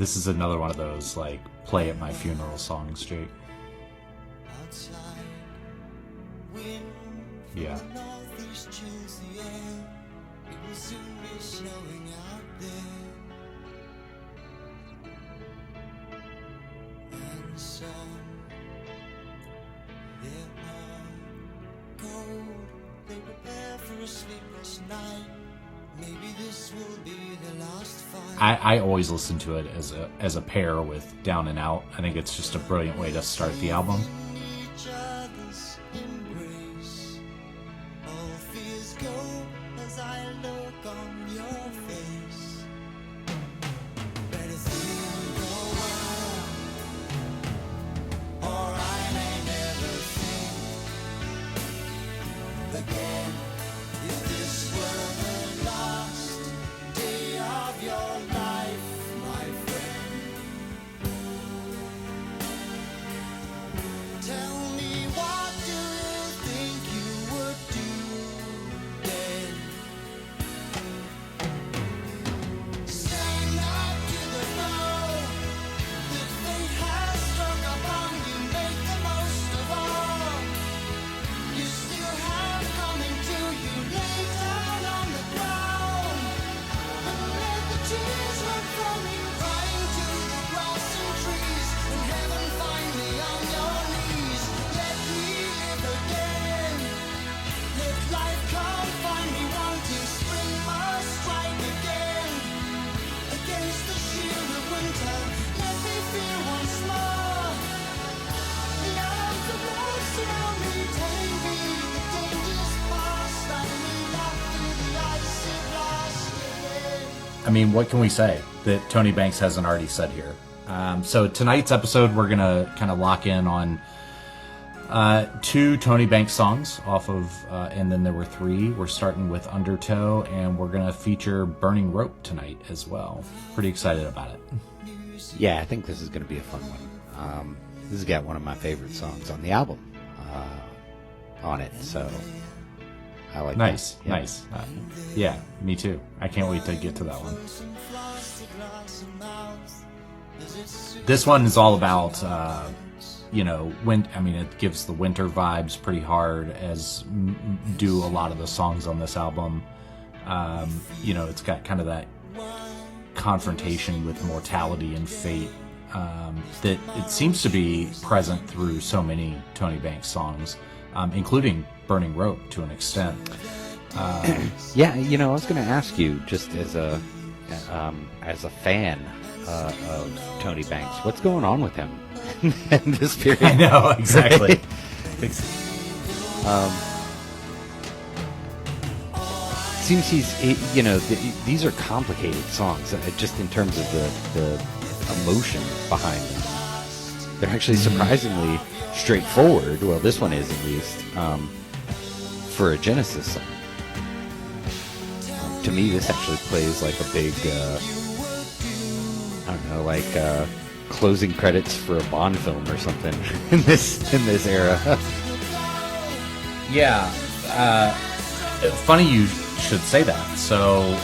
This is another one of those, like, play at my funeral songs, Jake. Yeah. I always listen to it as a pair with Down and Out. I think it's just a brilliant way to start the album. I mean, what can we say that Tony Banks hasn't already said here? So tonight's episode, we're going to kind of lock in on 2 Tony Banks songs off of, and then there were 3. We're starting with Undertow, and we're going to feature Burning Rope tonight as well. Pretty excited about it. Yeah, I think this is going to be a fun one. This has got one of my favorite songs on the album on it, so I like nice, that. Yeah. Nice. Yeah, me too. I can't wait to get to that one. This one is all about, it gives the winter vibes pretty hard, as do a lot of the songs on this album. It's got kind of that confrontation with mortality and fate that it seems to be present through so many Tony Banks songs, including Burning Rope to an extent. Yeah, I was going to ask you, just as a fan of Tony Banks, what's going on with him in this period? I know, exactly. Seems these are complicated songs, just in terms of the emotion behind them. They're actually surprisingly straightforward. Well, this one is, at least, for a Genesis song. To me, this actually plays like a big, closing credits for a Bond film or something in this era. Yeah, funny you should say that. So,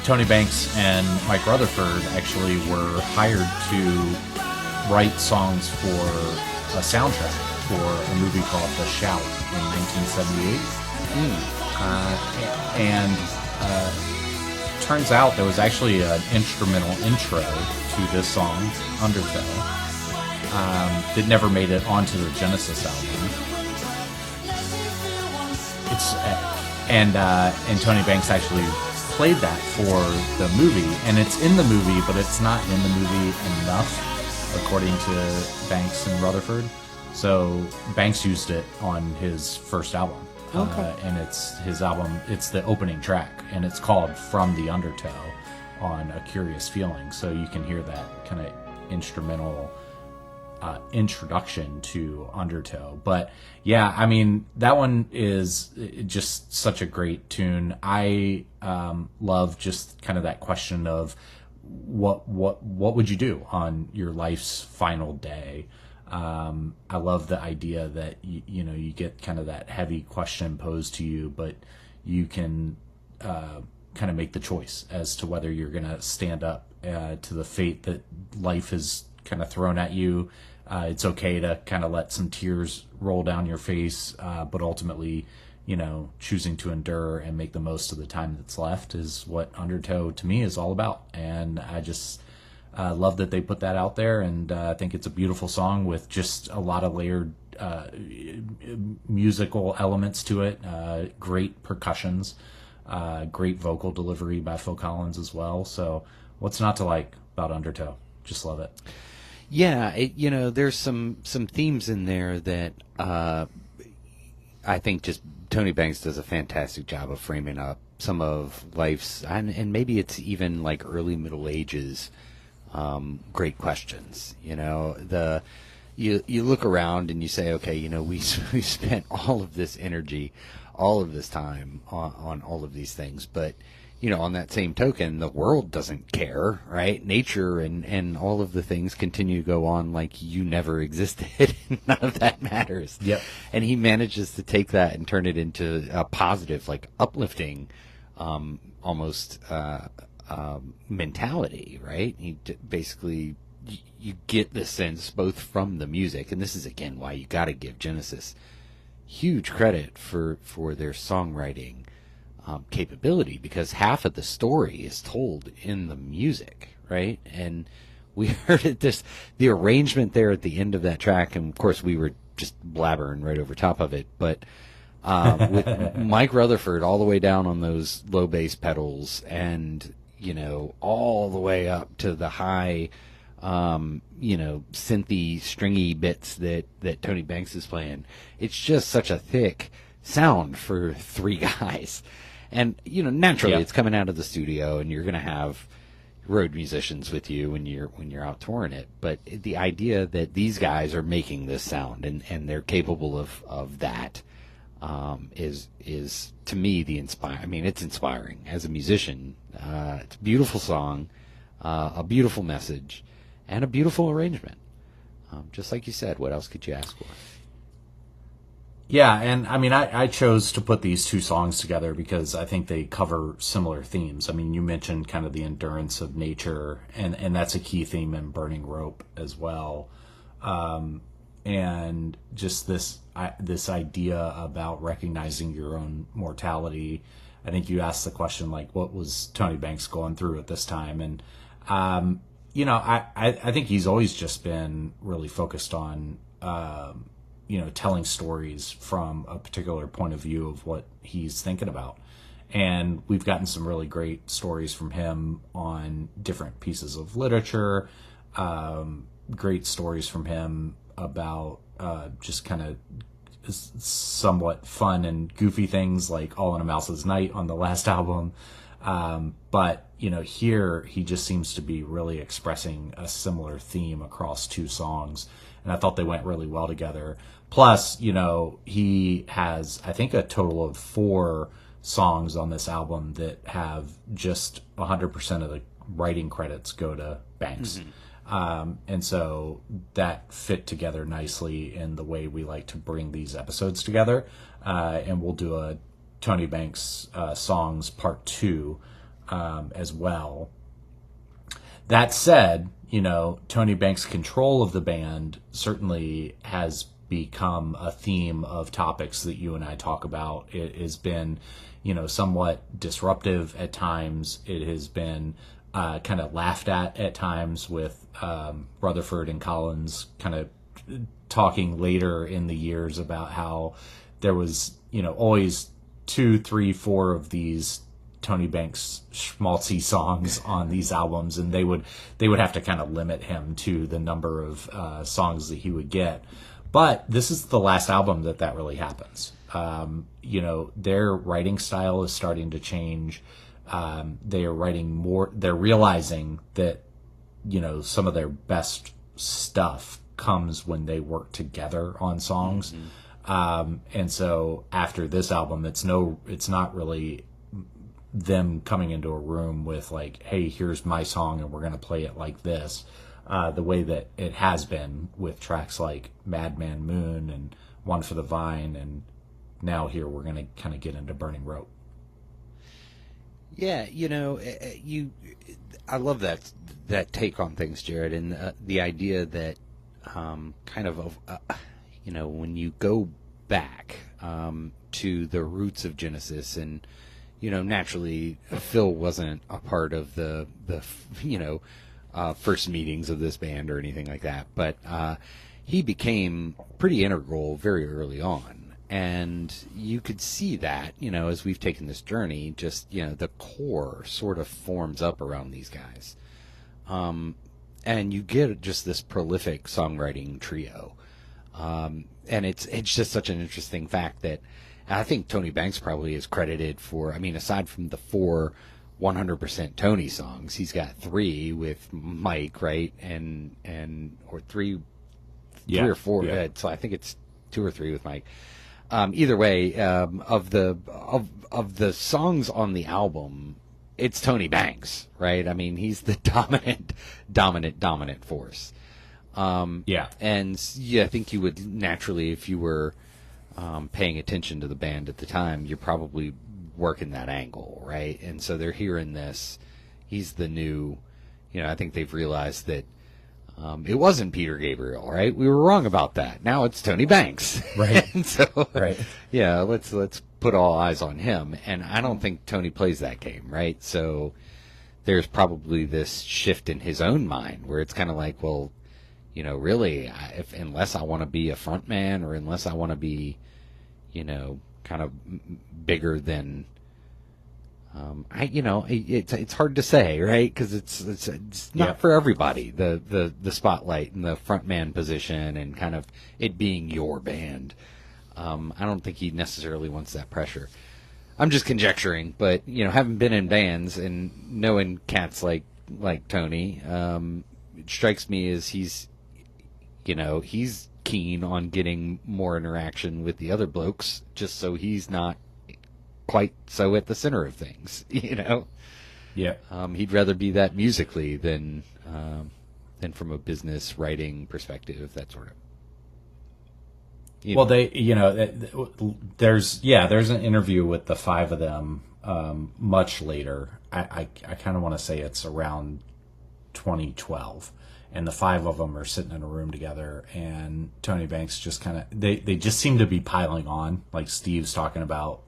Tony Banks and Mike Rutherford actually were hired to write songs for a soundtrack for a movie called The Shout in 1978. Turns out there was actually an instrumental intro to this song, Undertow, that never made it onto the Genesis album. And Tony Banks actually played that for the movie, and it's in the movie, but it's not in the movie enough, according to Banks and Rutherford. So Banks used it on his first album. Okay. And it's his album, it's the opening track, and it's called From the Undertow on A Curious Feeling. So you can hear that kind of instrumental introduction to Undertow. But yeah, I mean, that one is just such a great tune. I love just kind of that question of what would you do on your life's final day? I love the idea that you get kind of that heavy question posed to you, but you can kind of make the choice as to whether you're going to stand up to the fate that life has kind of thrown at you. It's okay to kind of let some tears roll down your face, but ultimately, choosing to endure and make the most of the time that's left is what Undertow to me is all about. And I just love that they put that out there, and I think it's a beautiful song with just a lot of layered musical elements to it, great percussions, great vocal delivery by Phil Collins as well. So what's not to like about Undertow? Just love it. Yeah, there's some themes in there that I think just Tony Banks does a fantastic job of framing up some of life's, and maybe it's even like early Middle Ages, great questions. You look around and you say, okay, we spent all of this energy, all of this time on all of these things, but on that same token, the world doesn't care, right? Nature and all of the things continue to go on like you never existed. None of that matters. Yep. And he manages to take that and turn it into a positive, like uplifting, almost mentality, right? He basically, you get the sense both from the music, and this is again why you got to give Genesis huge credit for their songwriting capability, because half of the story is told in the music, right? And we heard it, the arrangement there at the end of that track, and of course we were just blabbering right over top of it, but with Mike Rutherford all the way down on those low bass pedals, and all the way up to the high synthy stringy bits that Tony Banks is playing. It's just such a thick sound for three guys. And, naturally it's coming out of the studio, and you're going to have road musicians with you when you're out touring it. But the idea that these guys are making this sound and they're capable of that, is to me it's inspiring as a musician. It's a beautiful song, a beautiful message, and a beautiful arrangement. Just like you said, what else could you ask for? Yeah, and I chose to put these two songs together because I think they cover similar themes. You mentioned kind of the endurance of nature, and that's a key theme in Burning Rope as well. And just this idea about recognizing your own mortality. I think you asked the question, like, what was Tony Banks going through at this time? And, I think he's always just been really focused on, telling stories from a particular point of view of what he's thinking about. And we've gotten some really great stories from him on different pieces of literature, great stories from him about just kind of somewhat fun and goofy things like All in a Mouse's Night on the last album. But, here he just seems to be really expressing a similar theme across two songs. And I thought they went really well together. Plus, he has, I think, a total of 4 songs on this album that have just 100% of the writing credits go to Banks. Mm-hmm. And so that fit together nicely in the way we like to bring these episodes together. And we'll do a Tony Banks songs part 2 as well. That said, Tony Banks' control of the band certainly has become a theme of topics that you and I talk about. It has been, somewhat disruptive at times. It has been kind of laughed at times, with Rutherford and Collins kind of talking later in the years about how there was, always 2, 3, 4 of these Tony Banks schmaltzy songs on these albums, and they would have to kind of limit him to the number of songs that he would get. But this is the last album that really happens. Their writing style is starting to change. They are writing more. They're realizing that, some of their best stuff comes when they work together on songs. Mm-hmm. And so after this album, it's not really them coming into a room with like, hey, here's my song and we're going to play it like this. The way that it has been with tracks like Madman Moon and One for the Vine, and now here we're going to kind of get into Burning Rope. Yeah, I love that take on things, Jared, and the idea that kind of when you go back to the roots of Genesis, and naturally Phil wasn't a part of the first meetings of this band or anything like that, but he became pretty integral very early on. And you could see that, as we've taken this journey, just, the core sort of forms up around these guys. And you get just this prolific songwriting trio. And it's just such an interesting fact that I think Tony Banks probably is credited for, aside from the 4 100% Tony songs, he's got 3 with Mike, right? Or three or 4. Yeah. So I think it's 2 or 3 with Mike. Either way, of the songs on the album, it's Tony Banks, right? He's the dominant force. Yeah. And I think you would naturally, if you were paying attention to the band at the time, you're probably working that angle, right? And so they're hearing this. He's the new, I think they've realized that it wasn't Peter Gabriel, right? We were wrong about that. Now it's Tony Banks, Right. And so, Right. yeah, let's put all eyes on him. And I don't think Tony plays that game, right? So there's probably this shift in his own mind where it's kind of like, well, really, unless I want to be a front man, or unless I want to be, kind of bigger than. It's hard to say, right? Because it's not for everybody. The spotlight and the front man position and kind of it being your band. I don't think he necessarily wants that pressure. I'm just conjecturing, but having been in bands and knowing cats like Tony, it strikes me as he's keen on getting more interaction with the other blokes, just so he's not quite so at the center of things, Yeah. He'd rather be that musically than from a business writing perspective, that sort of. Well, there's an interview with the 5 of them much later. I kind of want to say it's around 2012, and the 5 of them are sitting in a room together, and Tony Banks just kind of they just seem to be piling on. Like Steve's talking about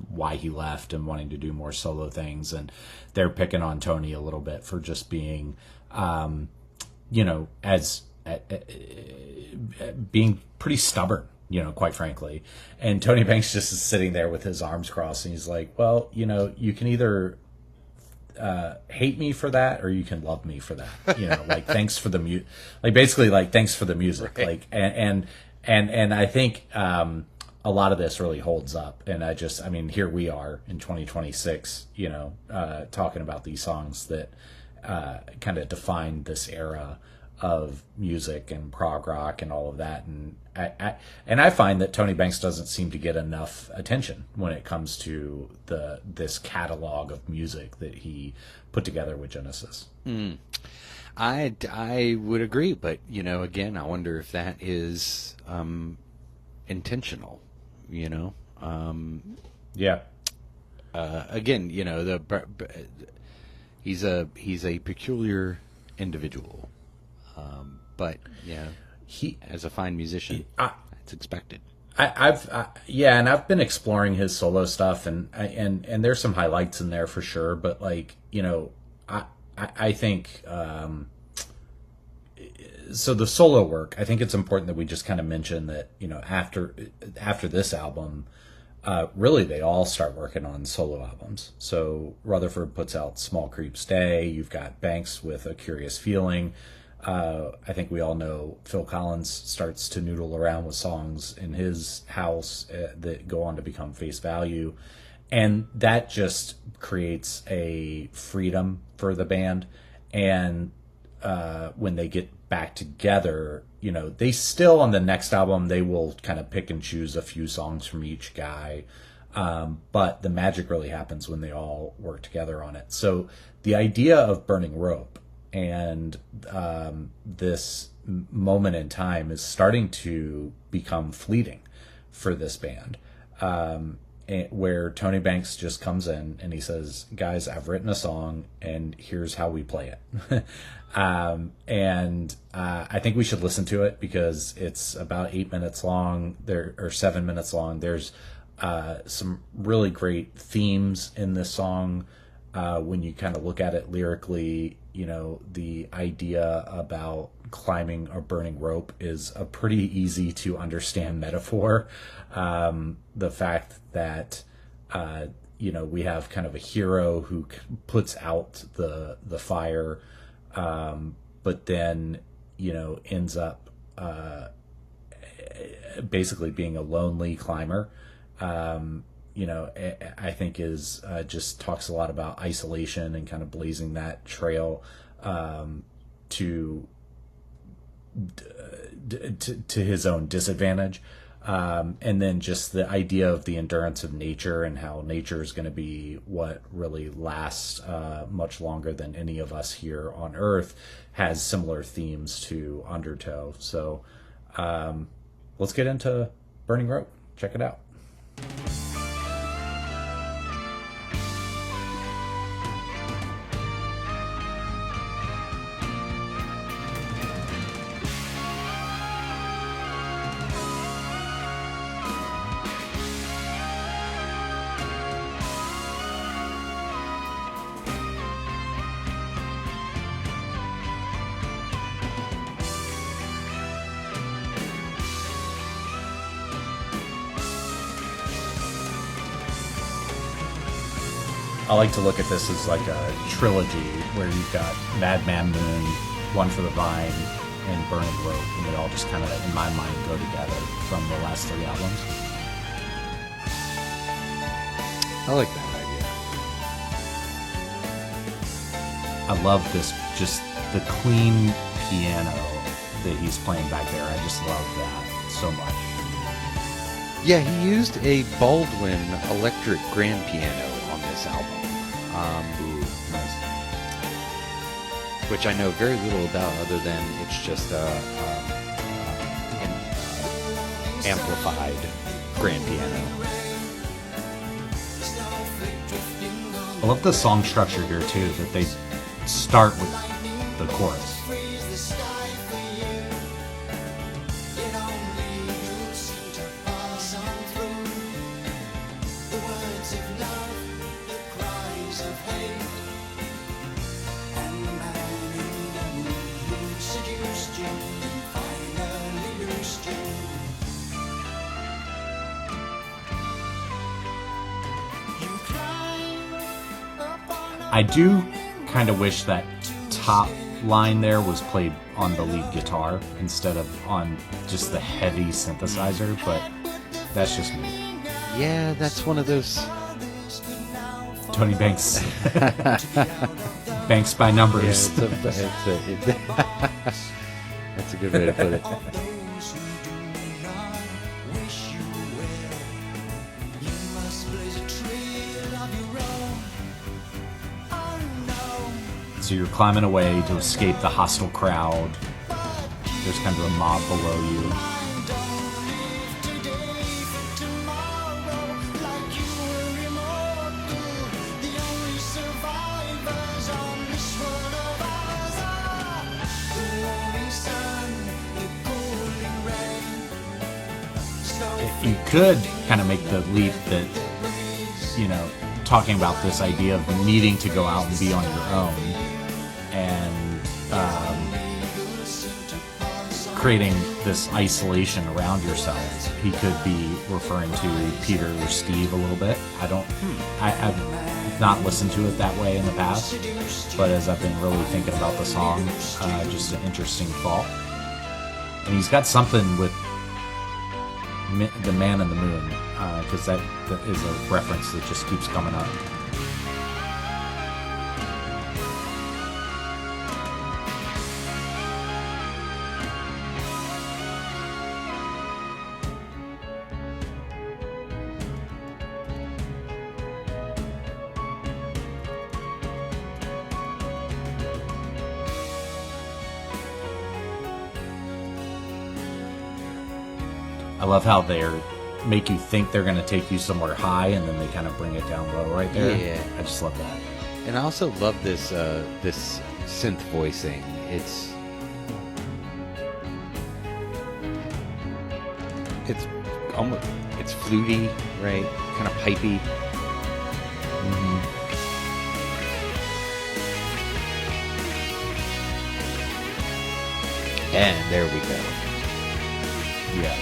why he left and wanting to do more solo things, and they're picking on Tony a little bit for just being as being pretty stubborn, quite frankly. And Tony Banks just is sitting there with his arms crossed, and he's like, well, you can either hate me for that, or you can love me for that. Like, thanks for the basically, like, thanks for the music. Right. Like, and I think a lot of this really holds up. And here we are in 2026, talking about these songs that kind of defined this era of music and prog rock and all of that. And I find that Tony Banks doesn't seem to get enough attention when it comes to this catalog of music that he put together with Genesis. I would agree, but again, I wonder if that is intentional. Yeah. Again, he's a peculiar individual. But he, as a fine musician, it's expected. I've been exploring his solo stuff, and there's some highlights in there for sure. But I think so. The solo work, I think it's important that we just kind of mention that after this album, really they all start working on solo albums. So Rutherford puts out Small Creeps Day. You've got Banks with A Curious Feeling. I think we all know Phil Collins starts to noodle around with songs in his house that go on to become Face Value. And that just creates a freedom for the band. And when they get back together, they still, on the next album, they will kind of pick and choose a few songs from each guy. But the magic really happens when they all work together on it. So the idea of Burning Rope and this moment in time is starting to become fleeting for this band. where Tony Banks just comes in and he says, "Guys, I've written a song, and here's how we play it." I think we should listen to it because it's about 8 minutes long, or 7 minutes long. There's some really great themes in this song. When you kind of look at it lyrically, the idea about climbing a burning rope is a pretty easy to understand metaphor. The fact that, we have kind of a hero who puts out the fire, but then, ends up basically being a lonely climber. I think is just talks a lot about isolation and kind of blazing that trail to his own disadvantage. And then just the idea of the endurance of nature and how nature is going to be what really lasts much longer than any of us here on Earth has similar themes to Undertow. So let's get into Burning Rope. Check it out. I like to look at this as like a trilogy where you've got Madman Moon, One for the Vine, and Burning Rope, and they all just kind of, in my mind, go together from the last 3 albums. I like that idea. I love this, just the clean piano that he's playing back there. I just love that so much. Yeah, he used a Baldwin electric grand piano on this album. Nice. Which I know very little about other than it's just an amplified grand piano. I love the song structure here too, that they start with the chorus. I do kind of wish that top line there was played on the lead guitar instead of on just the heavy synthesizer, but that's just me. Yeah, that's one of those... Tony Banks. Banks by numbers. Yeah, that's a good way to put it. So you're climbing away to escape the hostile crowd. There's kind of a mob below you. You could kind of make the leap that, talking about this idea of needing to go out and be on your own and creating this isolation around yourself. He could be referring to Peter or Steve a little bit. I've not listened to it that way in the past, but as I've been really thinking about the song, just an interesting thought. And he's got something with the Man in the Moon, because that is a reference that just keeps coming up. I love how they're make you think they're going to take you somewhere high, and then they kind of bring it down low right there. Yeah. I just love that. And I also love this this synth voicing. It's almost, it's fluty, right? Kind of pipey. And there we go. Yeah.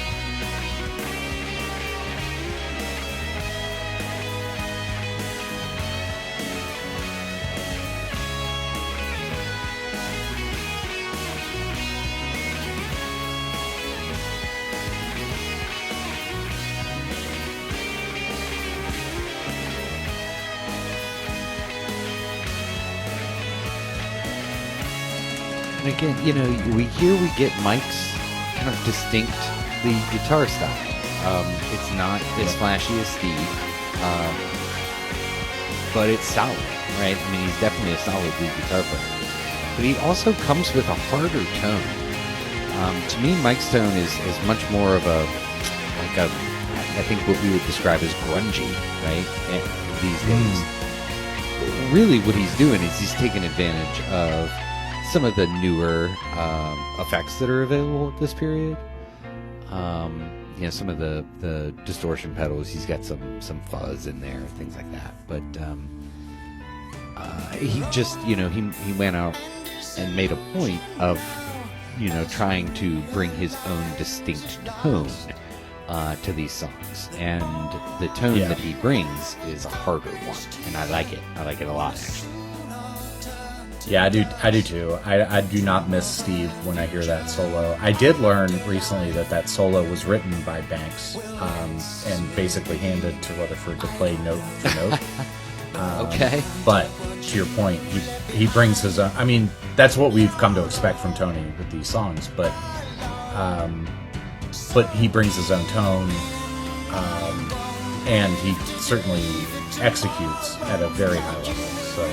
And again, you know, we get Mike's kind of distinct lead guitar style. It's not as flashy as Steve, but it's solid, right? I mean, he's definitely a solid lead guitar player. But he also comes with a harder tone. To me, Mike's tone is much more of I think what we would describe as grungy, right? These days. Really what he's doing is he's taking advantage of some of the newer effects that are available at this period. You know, some of the distortion pedals, he's got some fuzz in there, things like that. But he just, you know, he went out and made a point of, you know, trying to bring his own distinct tone to these songs. And the tone that he brings is a harder one. And I like it. I like it a lot, actually. Yeah, I do too. I do not miss Steve when I hear that solo. I did learn recently that solo was written by Banks and basically handed to Rutherford to play note for note. Okay. But to your point, he brings his own. I mean, that's what we've come to expect from Tony with these songs. But he brings his own tone, and he certainly executes at a very high level. So.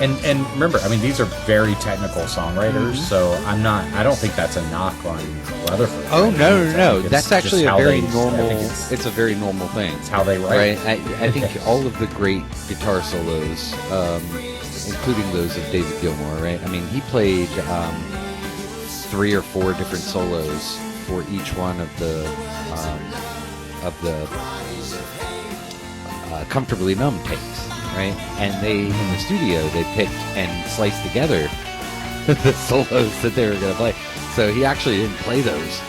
And remember, I mean, these are very technical songwriters, so I don't think that's a knock on Rutherford. Oh, no. That's actually a very normal, it's a very normal thing. It's how they write. Right? I think all of the great guitar solos, including those of David Gilmour, right? I mean, he played 3 or 4 different solos for each one of the Comfortably Numb takes. Right, and they in the studio they picked and sliced together the solos that they were going to play. So he actually didn't play those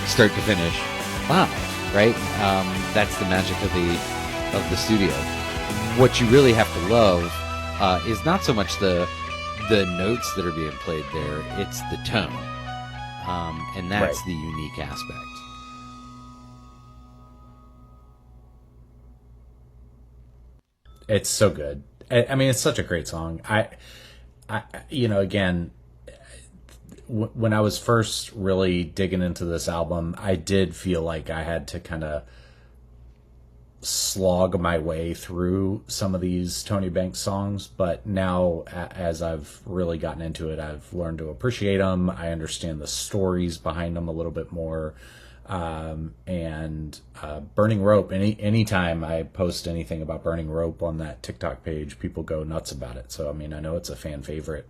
start to finish live. Right, that's the magic of the studio. What you really have to love is not so much the notes that are being played there; it's the tone, and that's the unique aspect. It's so good. I mean, it's such a great song. I you know, again, when I was first really digging into this album, I did feel like I had to kind of slog my way through some of these Tony Banks songs. But now, as I've really gotten into it, I've learned to appreciate them. I understand the stories behind them a little bit more. And Burning Rope, anytime I post anything about Burning Rope on that TikTok page, people go nuts about it. So, I mean, I know it's a fan favorite.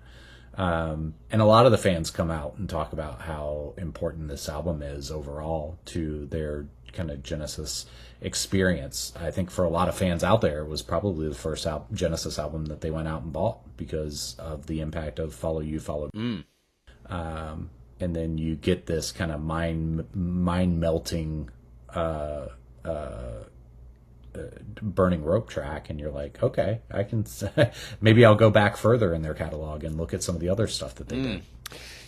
And a lot of the fans come out and talk about how important this album is overall to their kind of Genesis experience. I think for a lot of fans out there, it was probably the first Genesis album that they went out and bought because of the impact of Follow You, Follow Me. And then you get this kind of mind-melting Burning Rope track, and you're like, okay, I can maybe I'll go back further in their catalog and look at some of the other stuff that they did.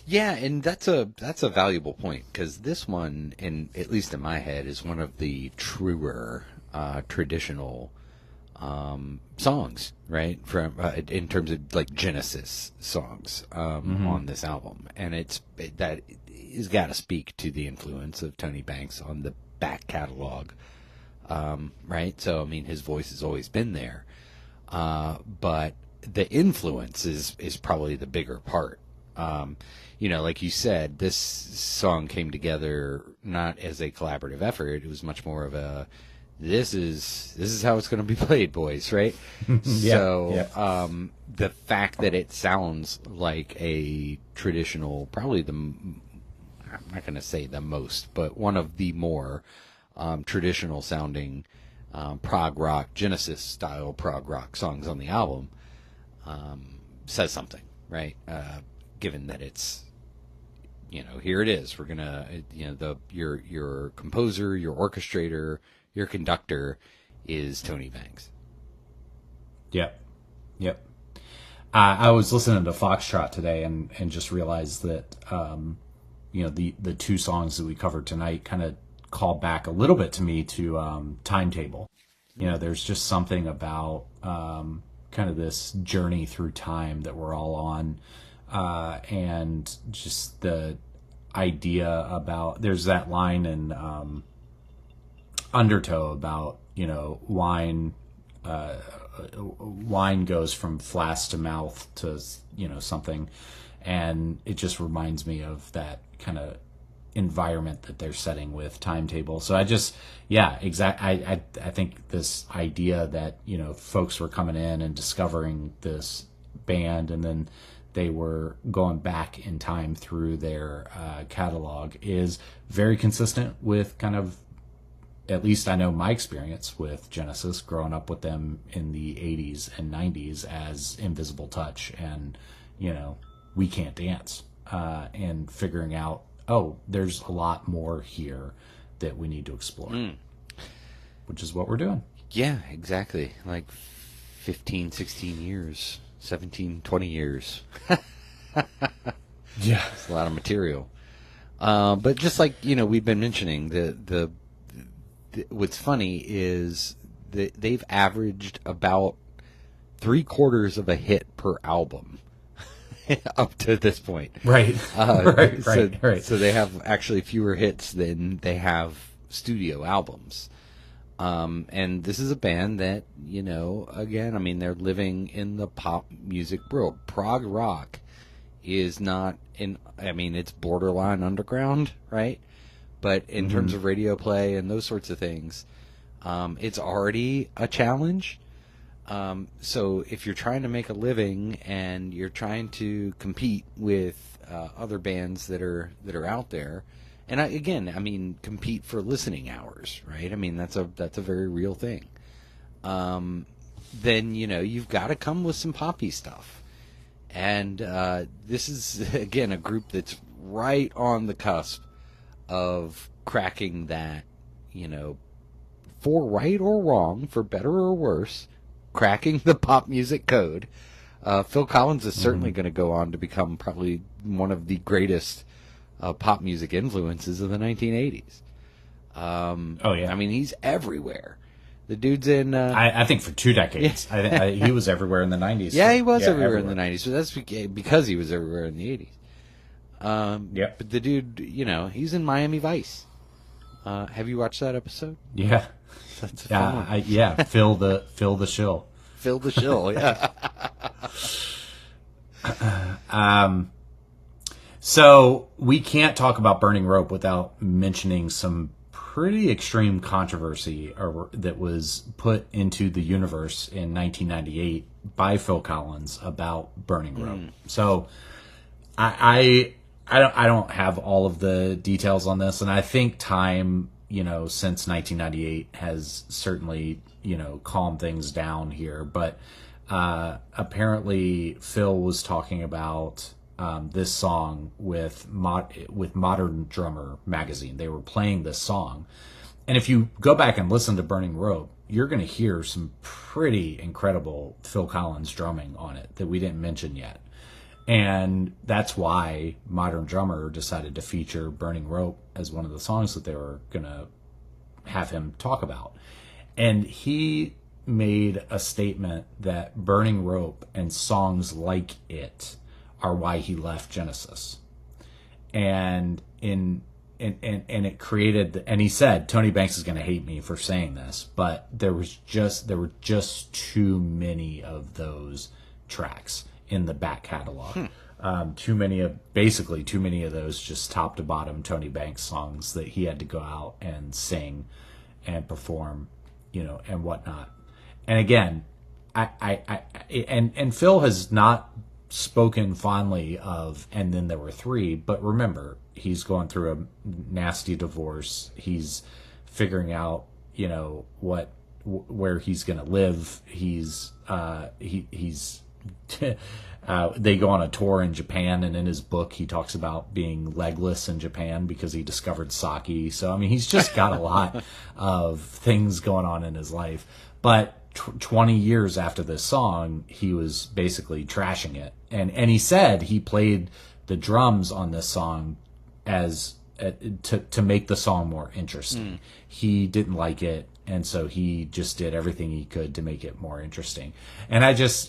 Yeah, and that's a valuable point, because this one, at least in my head, is one of the truer traditional songs, right? From in terms of like Genesis songs on this album, and that has got to speak to the influence of Tony Banks on the back catalog, right? So I mean, his voice has always been there, but the influence is probably the bigger part Like you said, this song came together not as a collaborative effort. It was much more of a, this is how it's going to be played, boys, right? The fact that it sounds like a traditional, probably I'm not going to say the most, but one of the more traditional sounding prog rock, Genesis style prog rock songs on the album, says something, right? Given that it's, here it is. We're gonna, your composer, your orchestrator, your conductor is Tony Banks. Yep. I was listening to Foxtrot today and just realized that the two songs that we covered tonight kind of call back a little bit to me to Timetable. There's just something about kind of this journey through time that we're all on, and just the idea about, there's that line in Undertow about wine goes from flask to mouth to something, and it just reminds me of that kind of environment that they're setting with Timetable. So I think this idea that folks were coming in and discovering this band, and then they were going back in time through their catalog, is very consistent with kind of, at least I know my experience with Genesis, growing up with them in the 80s and 90s as Invisible Touch and, We Can't Dance, and figuring out, there's a lot more here that we need to explore, which is what we're doing. Yeah, exactly. Like 15, 16 years, 17, 20 years. Yeah. It's a lot of material. But just like, we've been mentioning, what's funny is that they've averaged about 3/4 of a hit per album up to this point. Right. Right. So they have actually fewer hits than they have studio albums. And this is a band that, again, they're living in the pop music world. Prog rock is not it's borderline underground, right? But in terms of radio play and those sorts of things, it's already a challenge. So if you're trying to make a living and you're trying to compete with other bands that are out there, and compete for listening hours, right? That's a very real thing. Then you've got to come with some poppy stuff, and this is again a group that's right on the cusp of cracking that, for right or wrong, for better or worse, cracking the pop music code. Phil Collins is certainly going to go on to become probably one of the greatest pop music influences of the 1980s. He's everywhere. The dude's in... I think for 2 decades. Yeah. He was everywhere in the 90s. Yeah, he was everywhere in the 90s. So that's because he was everywhere in the 80s. But the dude, he's in Miami Vice. Have you watched that episode? Yeah. That's Phil the shill. Phil the shill, yeah. So we can't talk about Burning Rope without mentioning some pretty extreme controversy that was put into the universe in 1998 by Phil Collins about Burning Rope. So I don't have all of the details on this, and I think time, since 1998 has certainly, calmed things down here. But apparently Phil was talking about this song with Modern Drummer magazine. They were playing this song, and if you go back and listen to Burning Rope, you're going to hear some pretty incredible Phil Collins drumming on it that we didn't mention yet. And that's why Modern Drummer decided to feature Burning Rope as one of the songs that they were going to have him talk about. And he made a statement that Burning Rope and songs like it are why he left Genesis. And it created, and he said, Tony Banks is going to hate me for saying this, but there were just too many of those tracks in the back catalog too many of those just top to bottom Tony Banks songs that he had to go out and sing and perform, and whatnot. And again, and Phil has not spoken fondly of And Then There Were Three, but remember, he's going through a nasty divorce. He's figuring out, where he's going to live. He's they go on a tour in Japan, and in his book he talks about being legless in Japan because he discovered sake. So I mean, he's just got a lot of things going on in his life. But 20 years after this song, he was basically trashing it, and he said he played the drums on this song as to make the song more interesting. He didn't like it, and so he just did everything he could to make it more interesting. And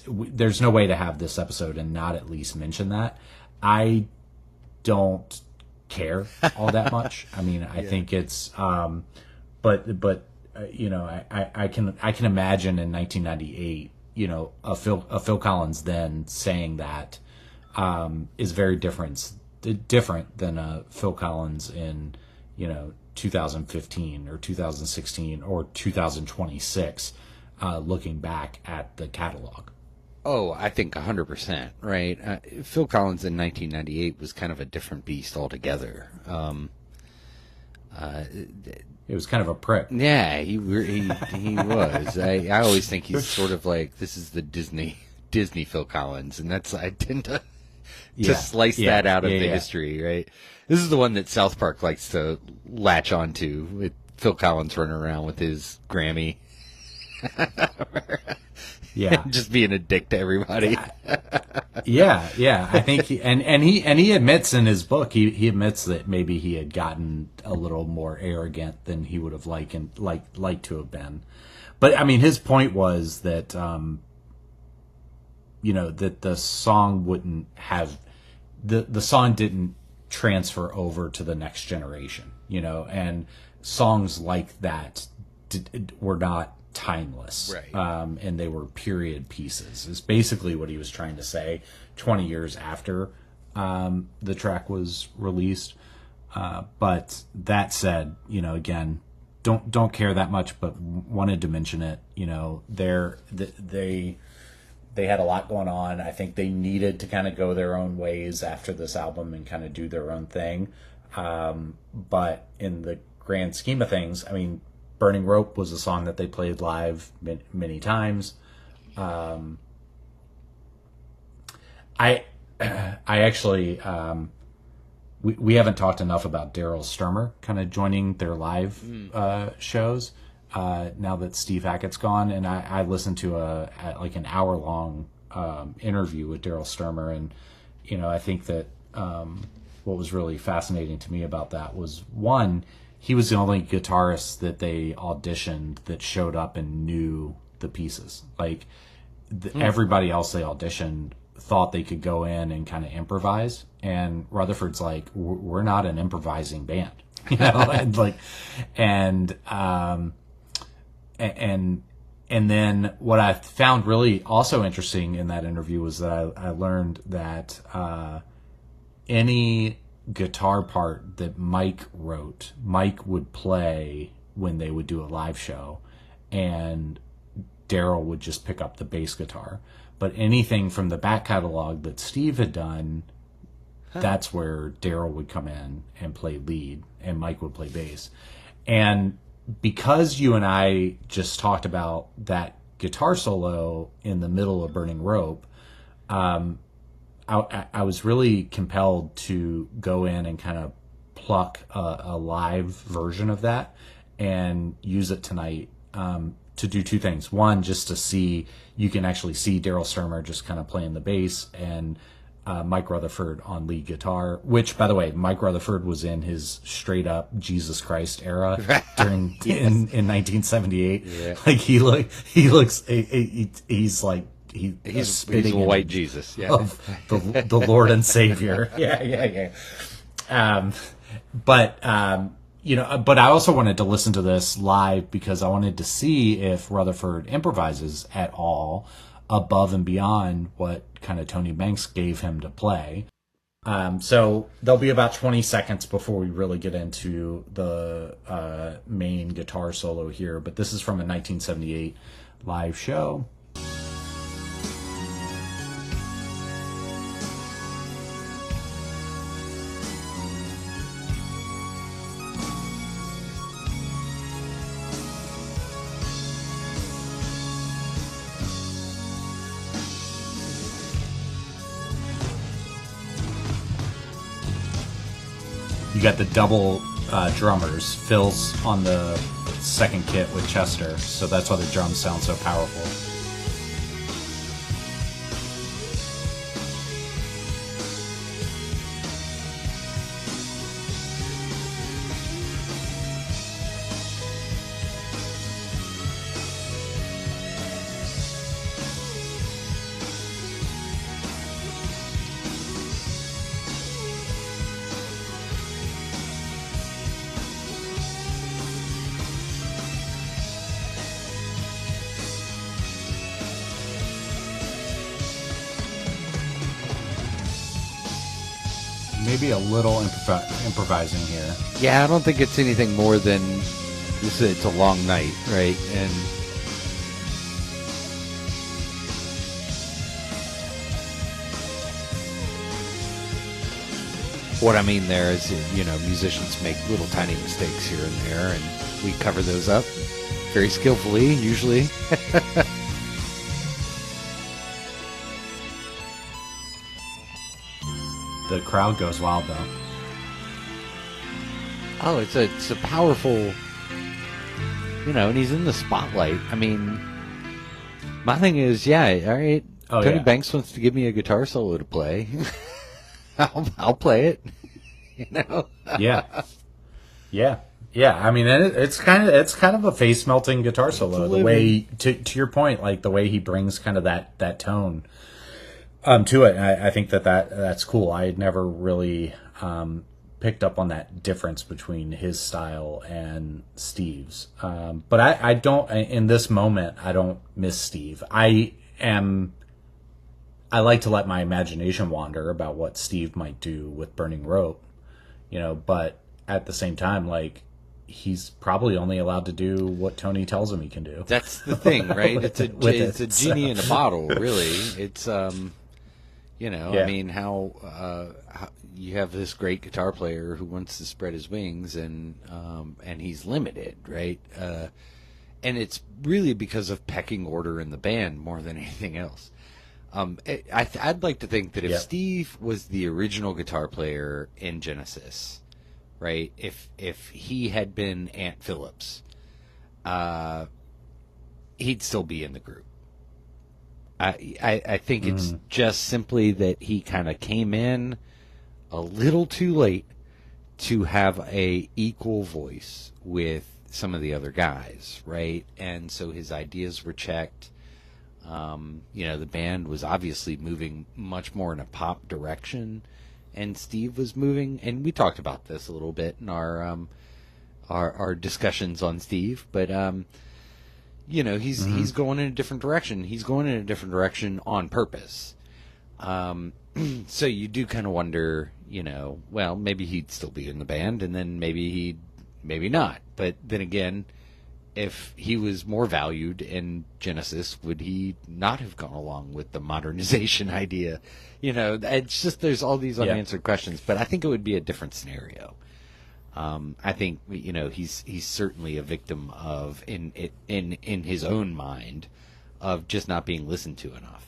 there's no way to have this episode and not at least mention that. I don't care all that much. I mean, I think it's, but I can imagine in 1998, a Phil Collins then saying that is very different than a Phil Collins in 2015 or 2016 or 2026, looking back at the catalog. Oh, I think 100%, right? Phil Collins in 1998 was kind of a different beast altogether. It was kind of a prick. Yeah, he was. I always think he's sort of like, this is the Disney Phil Collins, and I tend to slice that out of the history, right? This is the one that South Park likes to latch onto, with Phil Collins running around with his Grammy. Yeah. Just being a dick to everybody. Yeah. I think he admits in his book, he admits that maybe he had gotten a little more arrogant than he would have liked to have been. But I mean, his point was that that the song wouldn't have the song didn't transfer over to the next generation, and songs like that were not timeless, right? And they were period pieces, is basically what he was trying to say 20 years after the track was released. But that said, again, don't care that much, but wanted to mention it. They had a lot going on. I think they needed to kind of go their own ways after this album and kind of do their own thing. But in the grand scheme of things, I mean, Burning Rope was a song that they played live many times. I actually, we haven't talked enough about Daryl Sturmer kind of joining their live shows now that Steve Hackett's gone. And I listened to an hour-long interview with Daryl Sturmer, and I think that what was really fascinating to me about that was, one, he was the only guitarist that they auditioned that showed up and knew the pieces. Like everybody else they auditioned thought they could go in and kind of improvise, and Rutherford's like, we're not an improvising band, and then what I found really also interesting in that interview was that I learned that any guitar part that Mike wrote, Mike would play when they would do a live show, and Daryl would just pick up the bass guitar. But anything from the back catalog that Steve had done, that's where Daryl would come in and play lead, and Mike would play bass. And because you and I just talked about that guitar solo in the middle of Burning Rope, I was really compelled to go in and kind of pluck a live version of that and use it tonight to do two things. One, just to see, you can actually see Daryl Sturmer just kind of playing the bass, and Mike Rutherford on lead guitar, which, by the way, Mike Rutherford was in his straight up Jesus Christ era during in 1978. Yeah. Like he's like, he's a white Jesus, of the Lord and Savior. Yeah. But I also wanted to listen to this live because I wanted to see if Rutherford improvises at all, above and beyond what kind of Tony Banks gave him to play. So there'll be about 20 seconds before we really get into the main guitar solo here, but this is from a 1978 live show. You got the double drummers. Phil's on the second kit with Chester, so that's why the drums sound so powerful. Maybe a little improvising here. Yeah, I don't think it's anything more than it's a long night, right? And what I mean there is, musicians make little tiny mistakes here and there, and we cover those up very skillfully, usually. The crowd goes wild, though. Oh, it's a powerful, and he's in the spotlight. I mean, my thing is, all right, Tony Banks wants to give me a guitar solo to play. I'll play it, Yeah. I mean, it's kind of a face melting guitar solo. The way, to your point, like the way he brings kind of that tone to it. I think that's cool. I had never really picked up on that difference between his style and Steve's. But I don't, in this moment, I don't miss Steve. I like to let my imagination wander about what Steve might do with Burning Rope, but at the same time, like, he's probably only allowed to do what Tony tells him he can do. That's the thing, right? It's a genie in a bottle, really. It's, I mean, how you have this great guitar player who wants to spread his wings, and he's limited, right? And it's really because of pecking order in the band more than anything else. I'd like to think that if Steve was the original guitar player in Genesis, right? If he had been Ant Phillips, he'd still be in the group. I think it's just simply that he kind of came in a little too late to have a equal voice with some of the other guys, right? And so his ideas were checked. The band was obviously moving much more in a pop direction, and Steve was moving, and we talked about this a little bit in our discussions on Steve, but he's going in a different direction. He's going in a different direction on purpose. So you do kind of wonder, well, maybe he'd still be in the band, and then maybe not. But then again, if he was more valued in Genesis, would he not have gone along with the modernization idea? It's just, there's all these unanswered questions, but I think it would be a different scenario. I think, he's certainly a victim of, in his own mind, of just not being listened to enough.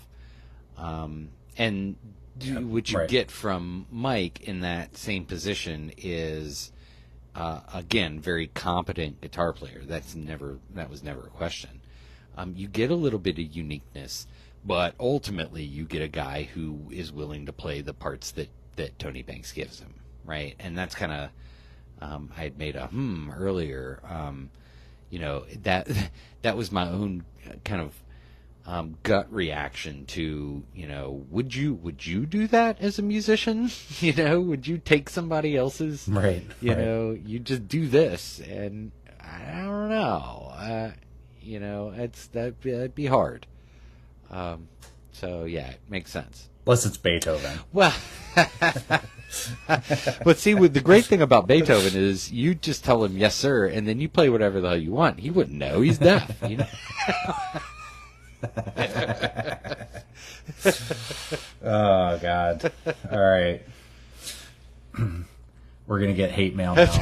What you get from Mike in that same position is, again, very competent guitar player. That was never a question. You get a little bit of uniqueness, but ultimately you get a guy who is willing to play the parts that Tony Banks gives him, right? And that's kind of, I had made a earlier. That was my own kind of gut reaction to, would you do that as a musician? Would you take somebody else's, you just do this, and I don't know, that'd be hard. So yeah, it makes sense. Unless it's Beethoven. Well, but see, the great thing about Beethoven is you just tell him yes, sir, and then you play whatever the hell you want. He wouldn't know. He's deaf. You know. Oh God! All right, we're gonna get hate mail now.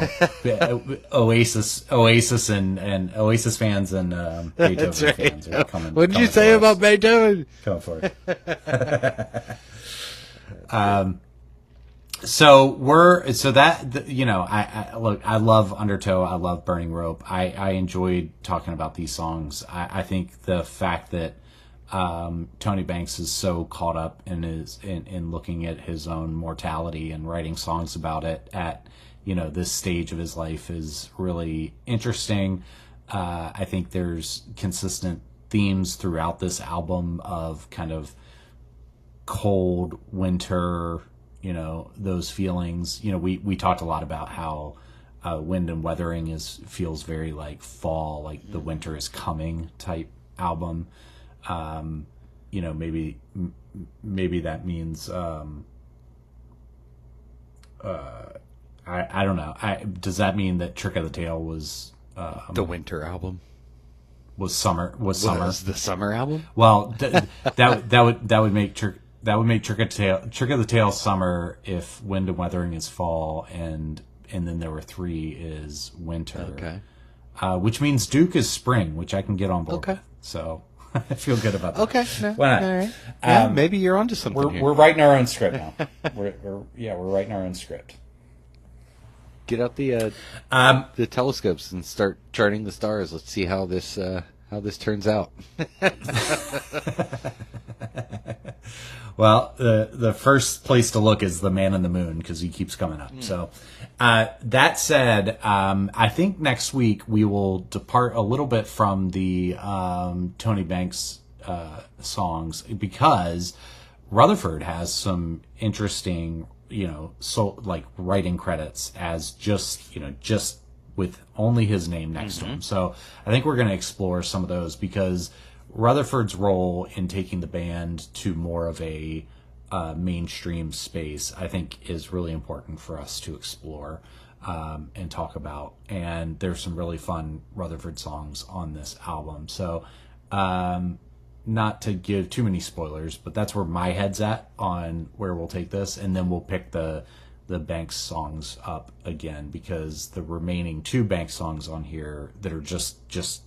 Oasis and Oasis fans and Beethoven fans are coming. What did you say about Beethoven? Coming for it. I love Undertow. I love Burning Rope. I enjoyed talking about these songs. I think the fact that Tony Banks is so caught up in looking at his own mortality and writing songs about it at this stage of his life is really interesting. I think there's consistent themes throughout this album of kind of cold winter, those feelings. We talked a lot about how Wind and Weathering feels very like fall, like the winter is coming type album. Maybe that means I don't know. Does that mean that Trick of the Tail was the winter album? Was summer? Was the summer album? Well, that would make Trick of the Tail summer if Wind and Weathering is fall, and then there were 3 is winter. Okay. Which means Duke is spring, which I can get on board with. So I feel good about that. Okay. No, why not? All right. Yeah, maybe you're onto something. We're writing our own script now. we're writing our own script. Get out the telescopes and start charting the stars. Let's see how this turns out. Well, the first place to look is the Man in the Moon because he keeps coming up. So, that said, I think next week we will depart a little bit from the Tony Banks songs because Rutherford has some interesting, writing credits as just with only his name next to him. So I think we're going to explore some of those because Rutherford's role in taking the band to more of a mainstream space, I think, is really important for us to explore and talk about. And there's some really fun Rutherford songs on this album. So not to give too many spoilers, but that's where my head's at on where we'll take this. And then we'll pick the Banks songs up again because the remaining 2 Banks songs on here that are just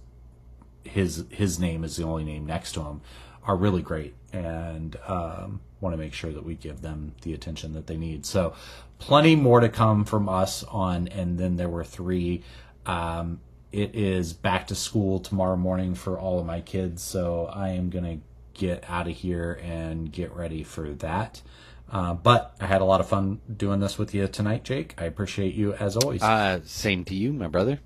his name is the only name next to him are really great, and want to make sure that we give them the attention that they need. So plenty more to come from us on And Then There Were 3. It is back to school tomorrow morning for all of my kids, so I am gonna get out of here and get ready for that. But I had a lot of fun doing this with you tonight, Jake. I appreciate you as always. Same to you, my brother.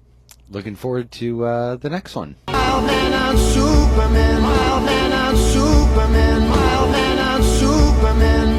Looking forward to the next one. Mild Mannered Supermen, Mild Mannered Supermen, Mild Mannered Supermen.